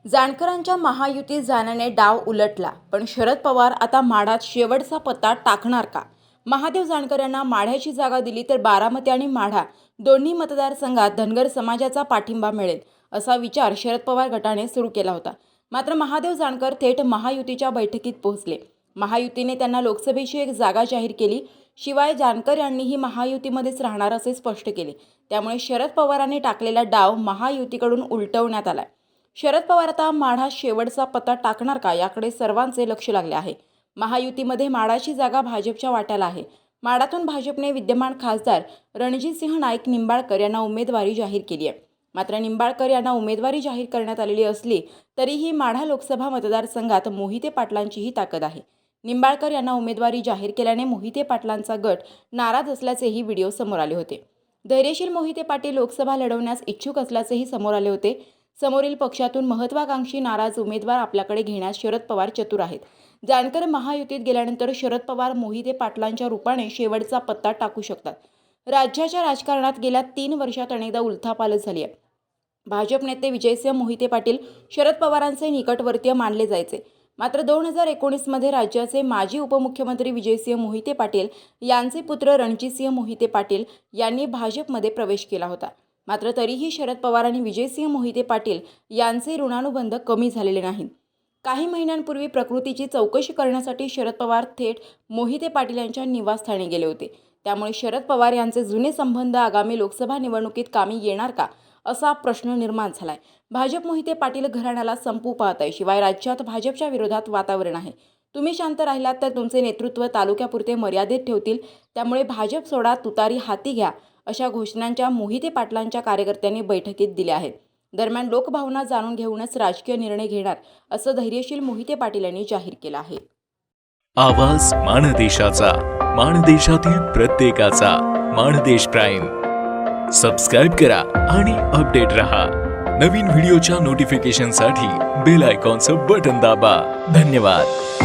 जानकरांच्या महायुतीत जाण्याने डाव उलटला, पण शरद पवार आता माढ्यात शेवटचा पत्ता टाकणार का? महादेव जानकर यांना माढ्याची जागा दिली तर बारामती आणि माढा दोन्ही मतदारसंघात धनगर समाजाचा पाठिंबा मिळेल, असा विचार शरद पवार गटाने सुरू केला होता. मात्र महादेव जानकर थेट महायुतीच्या बैठकीत पोहोचले. महायुतीने त्यांना लोकसभेची एक जागा जाहीर केली. शिवाय जानकर यांनीही महायुतीमध्येच राहणार असे स्पष्ट केले. त्यामुळे शरद पवारांनी टाकलेला डाव महायुतीकडून उलटवण्यात आलाय. शरद पवार आता माढा शेवटचा पत्ता टाकणार का, याकडे सर्वांचे लक्ष लागले आहे. महायुतीमध्ये माढाची जागा भाजपच्या वाट्याला आहे. माढ्यातून भाजपने विद्यमान खासदार रणजितसिंह नाईक निंबाळकर यांना उमेदवारी जाहीर केली आहे. मात्र निंबाळकर यांना उमेदवारी जाहीर करण्यात आलेली असली तरीही माढा लोकसभा मतदारसंघात मोहिते पाटलांचीही ताकद आहे. निंबाळकर यांना उमेदवारी जाहीर केल्याने मोहिते पाटलांचा गट नाराज असल्याचेही व्हिडिओ समोर आले होते. धैर्यशील मोहिते पाटील लोकसभा लढवण्यास इच्छुक असल्याचेही समोर आले होते. समोरील पक्षातून महत्त्वाकांक्षी नाराज उमेदवार आपल्याकडे घेण्यास शरद पवार चतुर आहेत. जानकर महायुतीत गेल्यानंतर शरद पवार मोहिते पाटलांच्या रूपाने शेवटचा पत्ता टाकू शकतात. राज्याच्या राजकारणात गेल्या 3 वर्षात अनेकदा उलथापालथ झाली आहे. भाजप नेते विजयसिंह मोहिते पाटील शरद पवारांचे निकटवर्तीय मानले जायचे. मात्र 2019 मध्ये राज्याचे माजी उपमुख्यमंत्री विजयसिंह मोहिते पाटील यांचे पुत्र रणजितसिंह मोहिते पाटील यांनी भाजपमध्ये प्रवेश केला होता. मात्र तरीही शरद पवार आणि विजयसिंह मोहिते पाटील यांचे ऋणानुबंध कमी झालेले नाहीत. काही महिन्यांपूर्वी प्रकृतीची चौकशी करण्यासाठी शरद पवार थेट मोहिते पाटील यांच्या निवासस्थानी गेले होते. त्यामुळे शरद पवार यांचे जुने संबंध आगामी लोकसभा निवडणुकीत कामी येणार का, असा प्रश्न निर्माण झालाय. भाजप मोहिते पाटील घराण्याला संपू पाहत आहे. शिवाय राज्यात भाजपच्या विरोधात वातावरण आहे. तुम्ही शांत राहिलात तर तुमचे नेतृत्व तालुक्यापुरते मर्यादित ठेवतील. त्यामुळे भाजप सोडा, तुतारी हाती घ्या, अशा घोषणांच्या मोहिते पाटलांच्या कार्यकर्त्यांनी बैठकीत दिल्या आहेत. दरम्यान लोकभावना जाणून घेऊनच राजकीय निर्णय घेणार, असं धैर्यशील मोहिते पाटील यांनी जाहीर केलं आहे. आवाज माणदेशाचा, माणदेशातील प्रत्येकाचा. माणदेश प्राईम सबस्क्राईब करा आणि अपडेट रहा. नवीन व्हिडिओच्या नोटिफिकेशनसाठी बेल आयकॉनचं बटन दाबा. धन्यवाद.